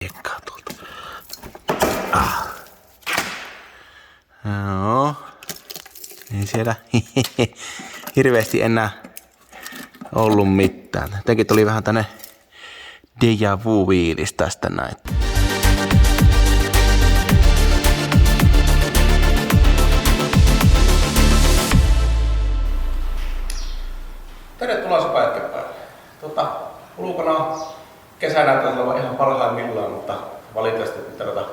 Hiekkaa tuolta. Joo. Ei siellä hirveästi enää ollut mitään. Jotenkin tuli vähän tänne déjà vu-fiilis tästä näin. Tervetuloa Pätkäpäälle. Ulkona kesä näyttää olevan ihan parhaimmillaan, mutta valitettavasti pitää ruveta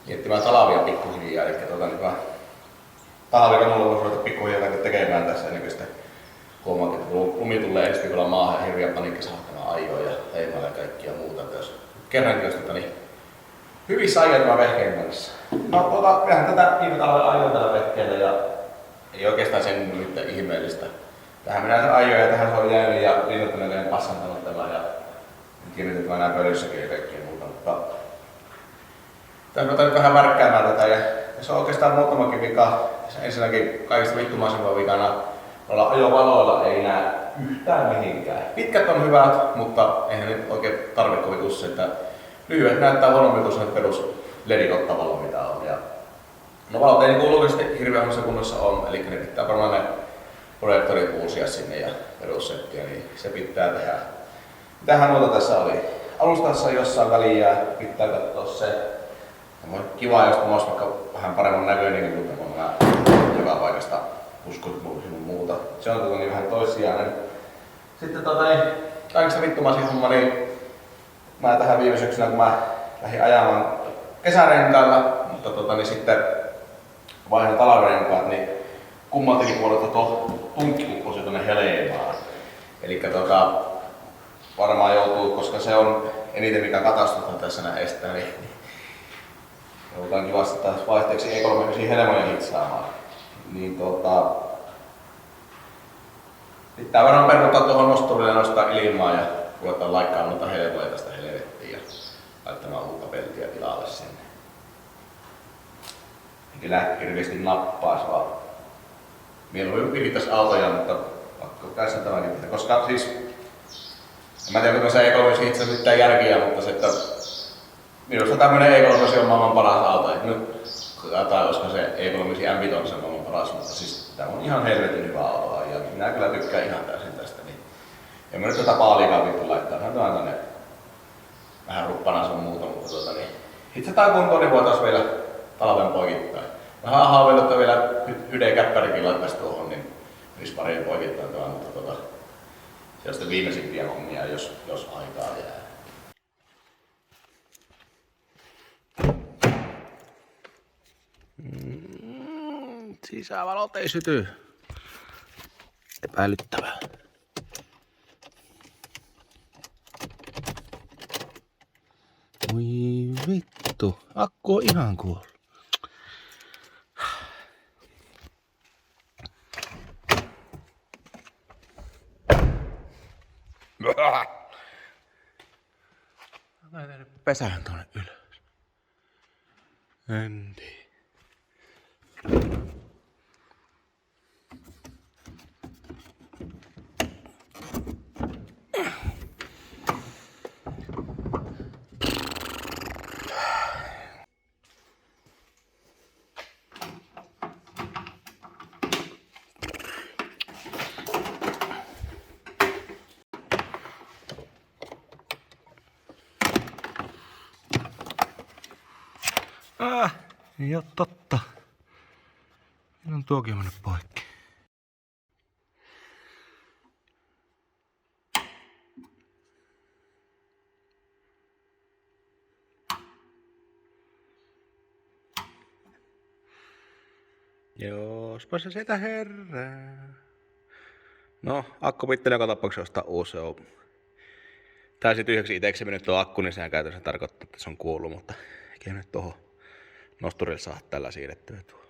miettimään talavia pikkuhiljaa. Eli talvikamulla voisi ruveta pikkuhiljaa tekemään tässä ennen kuin sitten huomaankin, että lumi tulee ensi viikolla maahan ja hirveä paniikki saattamaan ajoa ja leimaa ja kaikkia muuta. Että jos kerrankin olisi niin hyvissä ajoin tämä vehkeen kanssa. No mehän tätä viime talvella ajoin tällä vehkeellä ja ei oikeastaan sen mitään ihmeellistä. Tähän minä sen ajoin ja tähän se on jäänyt ja linnut on näköjään passantanut tämän ja kiinnitetään nämä pölyssäkin ja kaikkea muuta. Mutta tässä on nyt vähän värkkäämään tätä ja se on oikeastaan muutamakin vika. Ensinnäkin kaikista vittumaisempaa vikana noilla ajovaloilla ei näe yhtään mihinkään. Pitkät on hyvät, mutta eihän nyt oikein tarvitse kovin usein, että lyhyet näyttää huonommin kuin se perus LED-ottavalo mitä on. Ja no valot ei niin ulkoisesti hirveän huonossa kunnossa on, eli ne pitää varmaan ne projektorit uusia sinne ja perussettiä, niin se pitää tehdä. Mitähän muuta tässä oli? Alustassa jossain väliä pitää katsoa se. On kiva, jos tämä olisi vaikka vähän paremman näköinen, kun mä joka paikasta uskon muuta. Se on niin vähän toissijainen. Sitten kaikista vittumaisin homma, niin mä tähän viime syksynä, kun mä lähdin ajamaan kesärenkailla, mutta niin sitten vaihdoin talvirenkaat, niin kummaltakin puolelta tunkki upposi tuonne helmaan. Elikkä varmaan joutuu, koska se on eniten mikä katastrofa tässä näin estää, niin joudutaan kivasti taas vaihteeksi E39 helmoja hitsaamaan. Niin pitää varmaan peruttaa tuohon nosturille ja nostaa ilmaa ja ruvetaan laikkaan noita helmoja tästä helvettiin ja laittamaan uutta peltiä tilalle sinne. Eikä lähti hirveästi nappaa, vaan mieluummin pihittäisi autoja, mutta pakko tässä tämäkin tehdä, koska siis en mä tiedä, se E39 itse asiassa mitään järkiä, mutta se, että minusta tämmönen E39 on maailman paras auto. Tai olisiko se E39 M5 on maailman paras, mutta siis tää on ihan helvetin hyvä auto ja minä kyllä tykkään ihan täysin tästä. Niin en mä nyt tätä paalikaan vittu laittaa, tämä on tänne vähän ruppana sun muuta, mutta niin itse tää kuntoon niin voitais vielä talven poikittain. Vähän haaveillut, että vielä hydekäppärikin laittaisi tuohon, niin olisi pari poikittain tämä, mutta se on sitten viimeisimpiä hommia, jos aikaa jää. Sisävalot ei syty. Epäilyttävää. Oi vittu, akku on ihan kuollut. Mä laitan pesään tuonne ylös. En tiedä. Ei oo totta. Minun on tuokin mennyt poikki. Jospa se sitä herää. No, akku pitää joka tapauksessa ostaa uusi. Se on täysin tyhjäksi itseksi mennyt tuo akku, niin sehän käytännössä tarkoittaa, että se on kuollut, mutta eikä nyt tohon nosturille saa tällä siirrettyä tuo.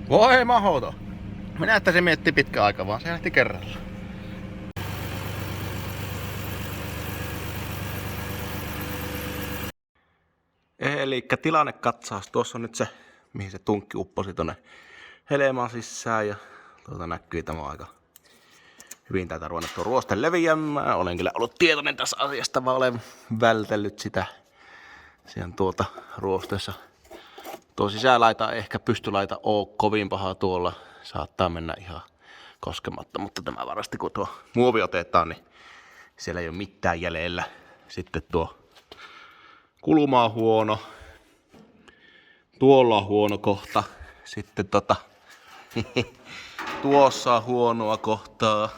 Voi mahdoton. Minä että se mietti pitkä aika, vaan se lähti kerralla. Elikkä tilannekatsaus. Tuossa on nyt se, mihin se tunkki upposi tonne helmaan sisään. Ja tuolta näkyy tämä aika hyvin täältä ruvennut tuo ruoste leviämään. Olen kyllä ollut tietoinen tässä asiasta, vaan olen vältellyt sitä. Siellä tuolta ruosteessa. Tuo sisälaita ehkä pystylaita oo kovin paha tuolla. Saattaa mennä ihan koskematta, mutta tämä varasti kun tuo muovi otetaan, niin siellä ei ole mitään jäljellä. Sitten tuo kulma on huono. Tuolla on huono kohta. Sitten tuossa on huonoa kohtaa.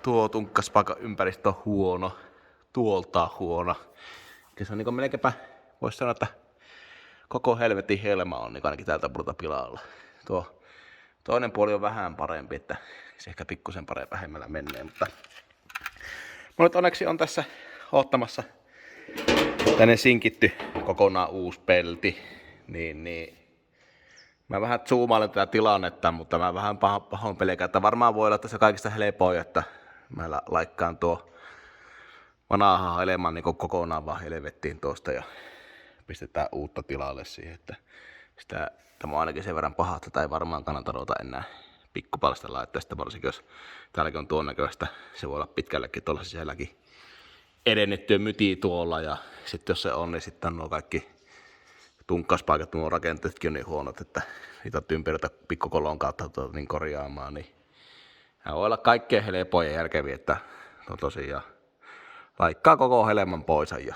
Tuo tunkkaspaikan ympäristö on huono. Tuolta on huono. Ja se on niin melkeinpä, voisi sanoa, että koko helvetin helma on niin ainakin täältä puolelta pilalla. Tuo toinen puoli on vähän parempi, että se ehkä pikkusen vähemmällä menee, mutta mä nyt onneksi on tässä ottamassa tänne sinkitty kokonaan uusi pelti, niin mä vähän zoomailen tätä tilannetta, mutta mä vähän pahoin pelkään, että varmaan voi olla tässä kaikista helpoin, että mä laikkaan tuo vanhaa eleman niin kokonaan vaan helvettiin tuosta ja pistetään uutta tilalle siihen, että tämä on ainakin sen verran paha, että tätä ei varmaan kannata ruveta enää pikkupalsta laittaa, sitä varsinkin jos täälläkin on tuon näköistä, se voi olla pitkällekin tuolla sisälläkin edennettyä mytiä tuolla ja sitten jos se on, niin sitten nuo kaikki tunkkauspaikat, nuo rakenteetkin on niin huonot, että niitä ympäröitä pikkukolon kautta niin korjaamaan, niin nämä voi olla kaikkein helpoin ja järkeviä, että on tosiaan laikkaa koko helman pois ja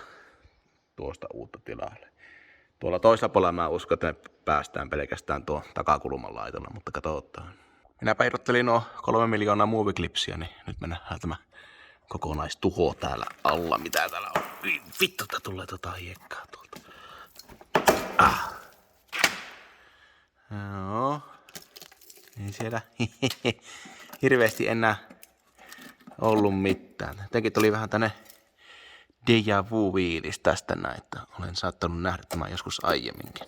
tuosta uutta tilalle. Tuolla toisella puolella mä uskon, että me päästään pelkästään tuon takakulman laitolla, mutta katsotaan. Minäpä irrottelin nuo 3 miljoonaa muoviklipsiä, niin nyt me nähdään tämä kokonaistuho täällä alla. Mitä täällä on? Vittu, tää tulee hiekkaa tuolta. Joo. Ei siellä hirveästi enää ollut mitään. Jotenkin tuli vähän tänne déjà vu-fiilis tästä näin, että olen saattanut nähdä tämän joskus aiemminkin.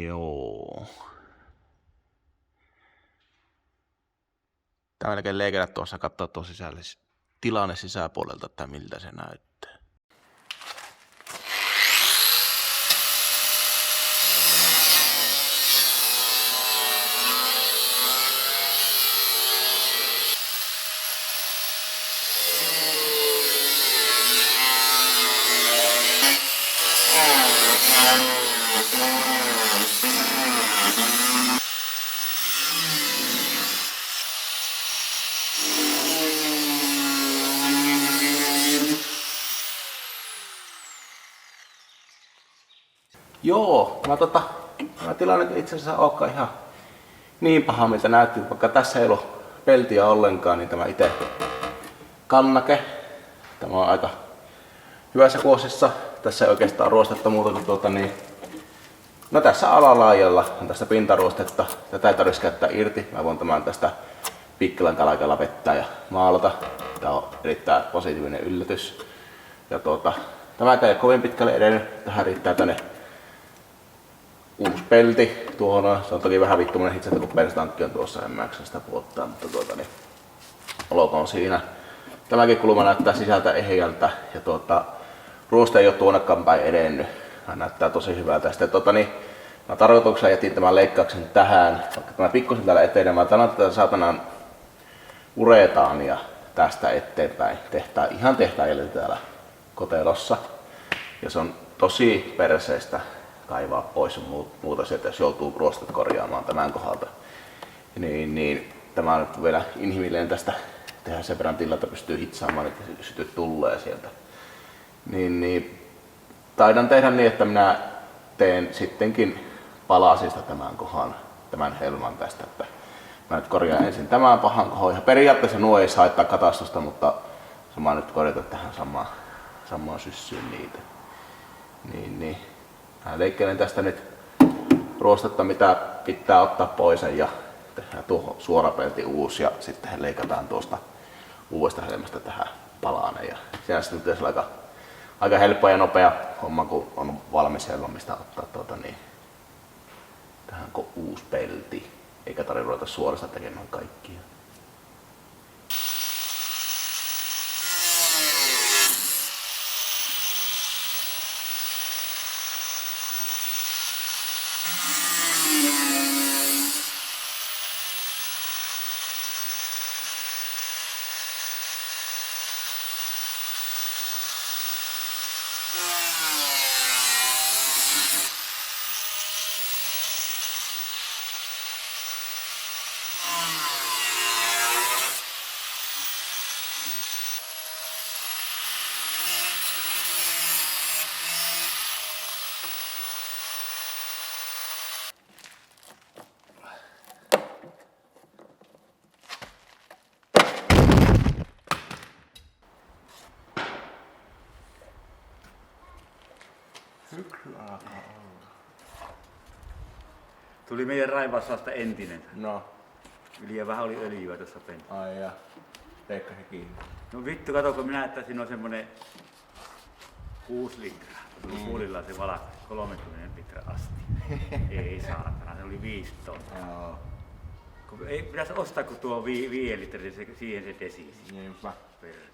Joo. Tämä melkein leikellä tuossa katsoa tuon sisälle tilanne sisäpuolelta, että miltä se näyttää. Joo, tämä tilanne itse asiassa olekaan ihan niin paha miltä näytti, vaikka tässä ei ollut peltiä ollenkaan, niin tämä itse kannake. Tämä on aika hyvässä kuosissa. Tässä ei oikeastaan ruostetta muuta kuin no tässä alalaajalla on tästä pintaruostetta. Tätä ei tarvitsisi käyttää irti. Mä voin tämän tästä pikkelan kalakalla vettää ja maalata. Tämä on erittäin positiivinen yllätys. Ja tämä ei kovin pitkälle edennyt. Tähän riittää tänne uusi pelti tuohon. Se on toki vähän vittumainen hitse, kun benstankki on tuossa, en mäksä sitä puottaa, mutta olkoon siinä. Tämäkin kulma näyttää sisältä eheältä ja ruoste ei ole tuonnekaan päin edennyt. Hän näyttää tosi hyvältä. Sitten mä tarkoituksella jätin tämän leikkauksen tähän, vaikka tämä pikkusen täällä etenee. Mä tänään tätä saatanaan uretaania tästä eteenpäin. Ihan tehtaajille täällä kotelossa. Ja se on tosi perseistä kaivaa pois ja muuta sieltä, jos joutuu ruostet korjaamaan tämän kohdalta. Niin tämä on nyt vielä inhimillinen tästä tehdä sen verran tilaa, että pystyy hitsaamaan, että sytyt tulee sieltä. Niin taidan tehdä niin, että minä teen sittenkin palasista tämän helman tästä. Että mä nyt korjaan ensin tämän pahan kohon. Ihan periaatteessa nuo ei haittaa katastusta, mutta sama nyt korjata tähän samaan syssyyn niitä. Niin. Mä leikkelen tästä nyt ruostetta, mitä pitää ottaa pois ja tehdään tuohon suorapelti uusi ja sitten leikataan tuosta uudesta helmasta tähän palaan. Ja siinä sitten pitäisi olla aika helppo ja nopea homma, kun on valmis helma, mistä ottaa tähän uusi pelti. Eikä tarvitse ruveta suorasta tekemään kaikkia. Syksy alkaa olla. Tuli meidän raivausasta entinen. No, Yli ja vähän oli öljyä tuossa pentti. ai ja. Teikö se kiinni? No vittu, kato kun minä, että siinä on semmonen 6 litraa. Puolilla se valakka 30 litraa asti. Ei saatana, se oli 5 tonnia. Joo. Kun ei pitäisi ostaa kun tuo 5 litraa, siihen se desi. Niinpä. Perkele.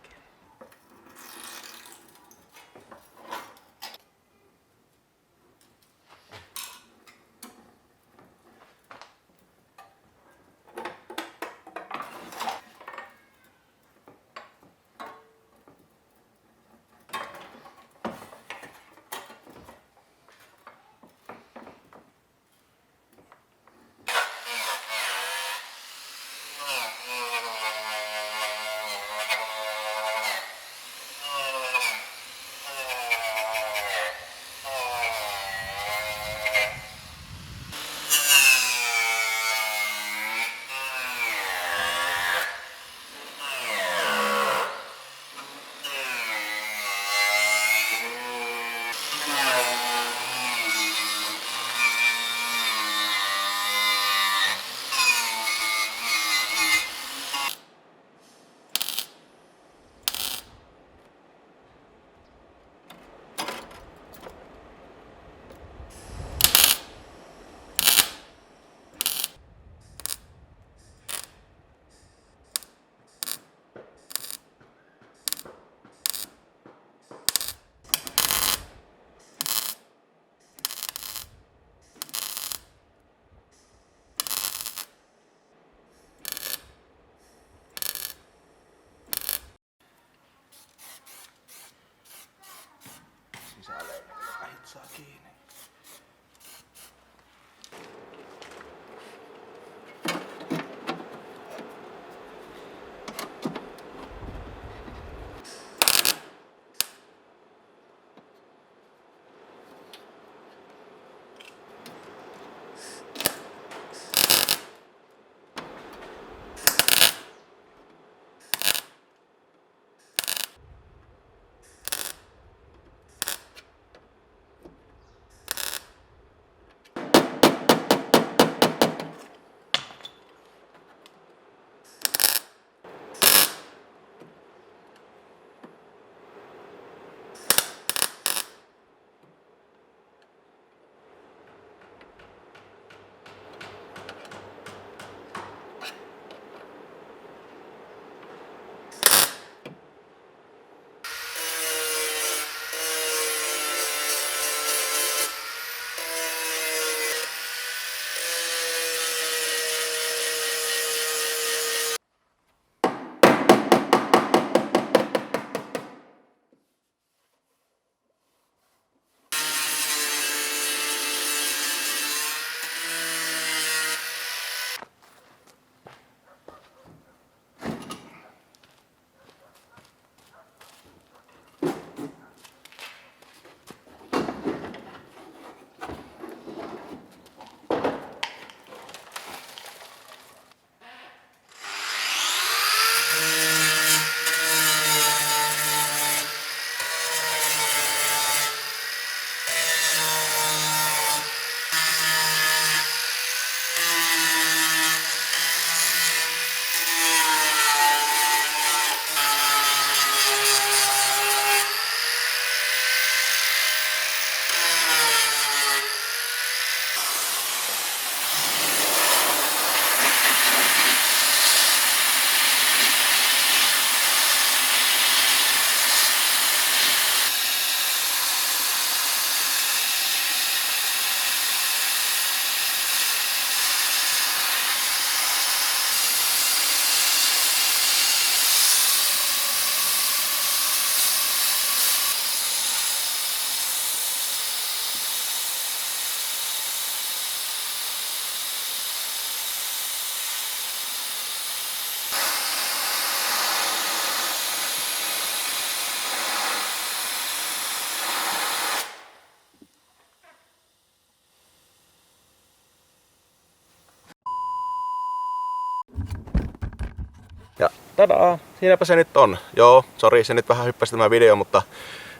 tadaa, siinäpä se nyt on. Joo, sori, se nyt vähän hyppäsi tämä video, mutta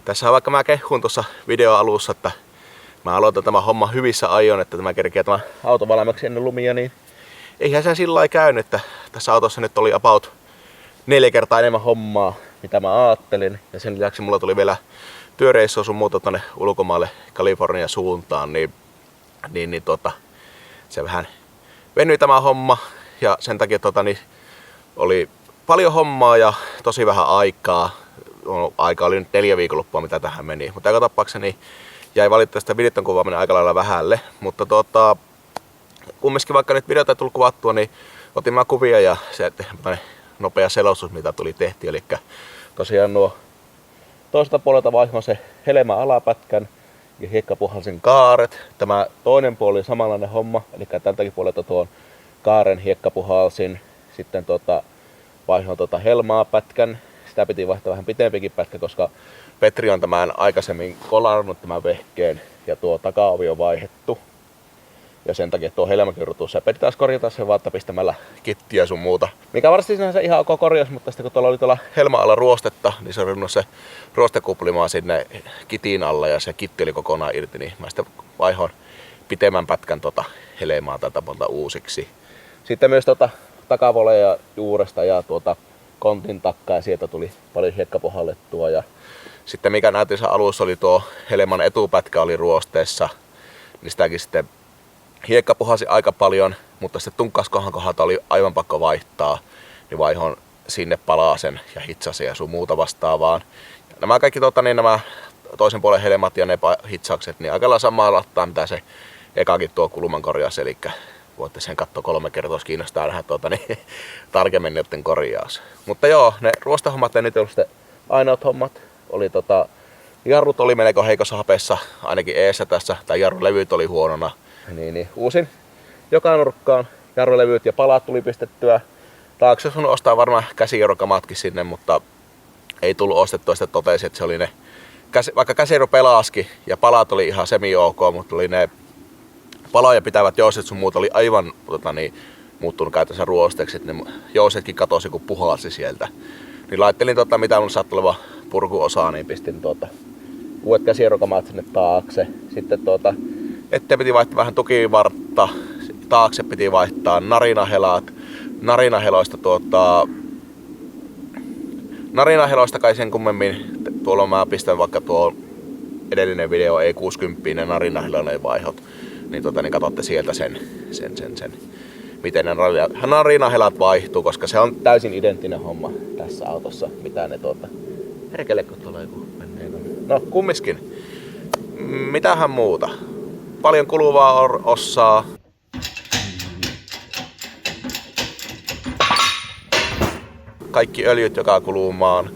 tässä vaikka mä kehun tuossa videoalussa, että mä aloitan tämä homma hyvissä ajoin, että tämä kerkeä tämä auto valmiiksi ennen lumia, niin eihän se sillä lailla käynyt, että tässä autossa nyt oli about 4 kertaa enemmän hommaa, mitä mä ajattelin. Ja sen lisäksi mulla tuli vielä työreissua sun muuta tonne ulkomaalle Kalifornian suuntaan, niin se vähän venyi tämä homma. Ja sen takia oli paljon hommaa ja tosi vähän aikaa. Aika oli nyt 4 viikonloppua, mitä tähän meni. Mutta joka tapauksessa niin jäi valitettavasti videon kuvaaminen aika lailla vähälle. Mutta kumminkin vaikka nyt videota ei tullut kuvattua, niin otin mä kuvia ja se nopea selostus, mitä tuli tehty. Eli tosiaan nuo toiselta puolelta vaihoin se helmä alapätkän ja hiekkapuhalsin kaaret. Tämä toinen puoli on samanlainen homma, eli tältäkin puolelta tuon kaaren hiekkapuhalsin. Sitten vaihoin helmaa pätkän. Sitä piti vaihtaa vähän pitempikin pätkä, koska Petri on tämän aikaisemmin kolannut tämän vehkeen ja tuo takaovi on vaihdettu. Ja sen takia tuo helmäkin rutuu. Se pitäisi korjata sen vaan pistämällä kittiä sun muuta. Mikä varsin sinänsä ihan ok korjaus, mutta sitten kun tuolla oli tuolla helma alla ruostetta, niin se on runnut se ruoste kuplimaan sinne kitin alla ja se kitti oli kokonaan irti. Niin mä sitten vaihoin pitemmän pätkän helmaa tältä puolta uusiksi. Sitten myös takavoleja juuresta ja kontin takkaa ja sieltä tuli paljon hiekkapuhallettua. Ja sitten mikä näytissä alussa oli tuo helman etupätkä oli ruosteessa, niin sitäkin sitten hiekka puhasi aika paljon, mutta sitten tunkkaskohan kohdalta oli aivan pakko vaihtaa, niin vaihon sinne palasen ja hitsasen ja sun muuta vastaavaan. Ja nämä kaikki nämä toisen puolen helmat ja ne hitsaukset, niin aika lailla samaa lattaa, mitä se ekakin tuo kulman korjaus, eli voitte sen katsoa 3 kertaa, jos kiinnostaa nähdä tarkemmin niiden korjaus. Mutta joo, ne ruostahommat ei nyt ollut sitten ainoat hommat. Oli jarrut oli melko heikossa hapessa, ainakin eessä tässä, tai jarrulevyt oli huonona. Niin, uusin joka nurkkaan jarrulevyt ja palat tuli pistettyä. Taakse sun ostaa varmaan käsijarrukamatkin sinne, mutta ei tullut ostettua. Sitten totesi, että se oli ne, vaikka käsijarru pelaski ja palat oli ihan semi-ok, mutta oli ne paloja pitävät jouset sun muut oli aivan muuttunut käytännössä ruosteeksi. Ne jousetkin katosi kun puhalsi sieltä. Niin laittelin mitä mun saattoi oleva purkuosaa, niin pistin uudet käsijarrukamat sinne taakse. Sitten eteen piti vaihtaa vähän tukivartta, taakse piti vaihtaa narinahelat. Narinaheloista kai sen kummemmin, tuolla mä pistän vaikka tuo edellinen video ei 60 narinaheloinen vaihot, niin katsotte sieltä sen, miten ne narinahelat vaihtuu, koska se on täysin identtinen homma tässä autossa, mitä ne herkele kun tuolla joku menee. No kummiskin, mitähän muuta? Paljon kuluvaa osaa. Kaikki öljyt joka kulumaan,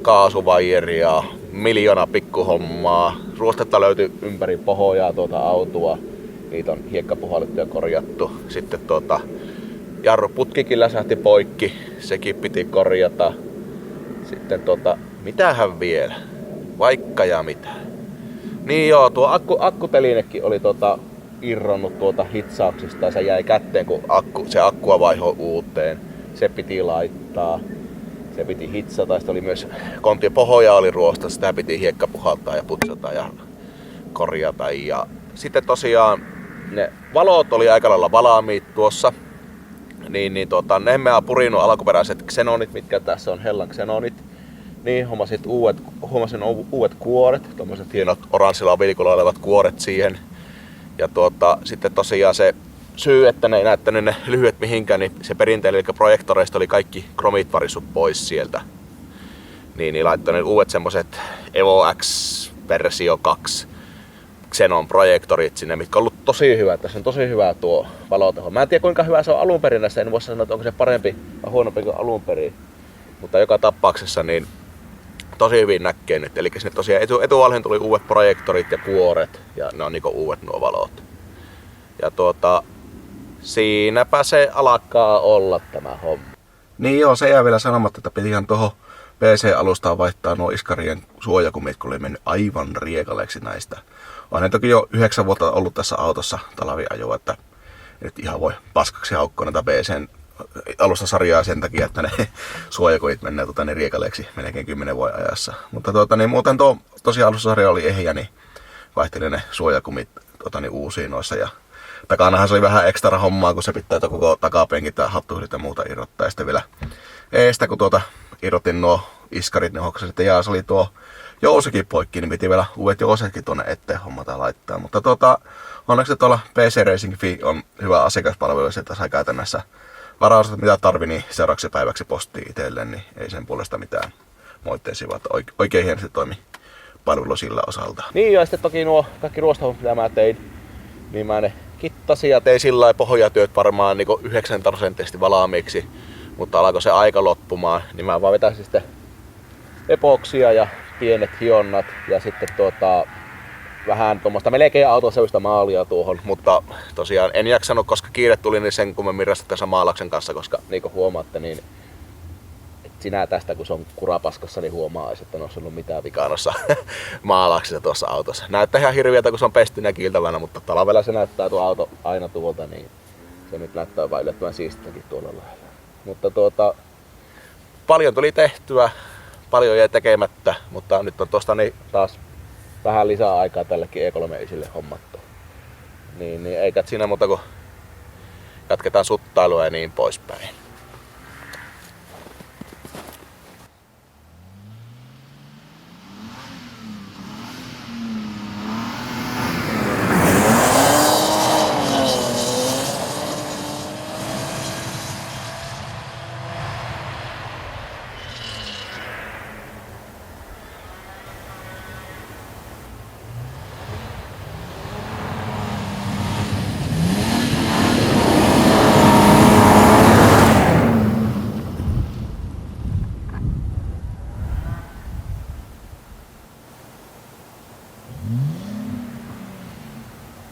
kaasuvaijeria, 1 pikkuhommaa. Ruostetta löytyi ympäri pohjaa autoa. Niitä on hiekkapuhallettu ja korjattu. Sitten jarruputkikin läsähti poikki, sekin piti korjata. Sitten mitähän vielä? Vaikka ja mitä. Niin joo, tuo akkutelinekin oli irronnut hitsauksista ja se jäi kätteen kun se akkua vaihoi uuteen. Se piti laittaa. Se piti hitsata. Sitten oli myös kontin pohja oli ruosta, sitä piti hiekka puhaltaa ja putsata ja korjata. Ja sitten tosiaan ne valot oli aika lailla valmiit tuossa. Ne mä purinut alkuperäiset xenonit, mitkä tässä on Hellan xenonit. Niin huomasin uudet kuoret, tommoset hienot oranssilla vilkulla olevat kuoret siihen. Ja sitten tosiaan se syy, että ne ei näyttänyt ne lyhyet mihinkään, niin se perinteinen, eli projektoreista oli kaikki kromit varissut pois sieltä. Niin laittoi ne uudet semmoset Evo X versio 2 Xenon projektorit sinne, mitkä on ollut tosi hyvä. Tässä on tosi hyvä tuo valoteho. Mä en tiedä kuinka hyvä se on alun perin näissä, en voi sanoa, että onko se parempi vai huonompi kuin alun perin. Mutta joka tapauksessa niin tosi hyvin näkee nyt. Eli sinne tosiaan etuvalheen tuli uudet projektorit ja kuoret ja ne on niinku uudet nuo valot. Ja siinäpä se alkaa olla tämä homma. Niin joo, se jää vielä sanomatta, että pitihän tuohon PC-alustaan vaihtaa nuo iskarien suojakumit, kun oli mennyt aivan riekaleeksi näistä. On ne toki jo 9 vuotta ollut tässä autossa talviajoa, että nyt ihan voi paskaksi haukkoa näitä PCn alustasarjaa sen takia, että ne suojakojit menee riekaleeksi melkein 10 vuoden ajassa. Mutta muuten tosiaan alustasarja oli ehjä, niin vaihteli ne suojakumit uusiin noissa. Ja takanahan se oli vähän ekstra hommaa, kun se pitää koko takapenkit ja hattuhyllyt ja muuta irrottaa. Ja sitten vielä eestä, kun irrotin nuo iskarit, niin hoksasin, että jaa, se oli tuo jousikin poikki, niin piti vielä uudet jousetkin tuonne eteen hommata laittaa. Mutta onneksi tuolla PC Racing Fi on hyvä asiakaspalvelu, että sai käytännössä varaustat mitä tarvii, niin seuraavaksi päiväksi postiin itselleen, niin ei sen puolesta mitään moitteisia, vaan oikein hienosti toimi palvelu sillä osalta. Niin ja sitten toki nuo kaikki ruostahommat, mitä mä tein, niin mä ne kittasin ja tein sillä lailla pohjatyöt varmaan niin 9% valmiiksi, mutta alkoi se aika loppumaan, niin mä vaan vetäisin sitten epoksia ja pienet hionnat ja sitten vähän tuommoista melkein autoseuista maalia tuohon, mutta tosiaan en jaksanut, koska kiire tuli niin sen kummemmin tässä maalaksen kanssa, koska niin kuin huomaatte, niin sinä tästä kun se on kurapaskassa, niin huomaa, että ei ollut mitään vikaa noissa maalaksissa tuossa autossa. Näyttää ihan hirviältä, kun se on pestynä kiiltävänä, mutta talvella se näyttää tuo auto aina tuolta, niin se nyt näyttää vain yllättävän siistitäkin tuolla lailla. Mutta paljon tuli tehtyä, paljon jäi tekemättä, mutta nyt on tosta niin taas vähän lisää aikaa tällekin E3-isille hommattu. Niin eikä siinä muuta kuin jatketaan suttailua ja niin poispäin.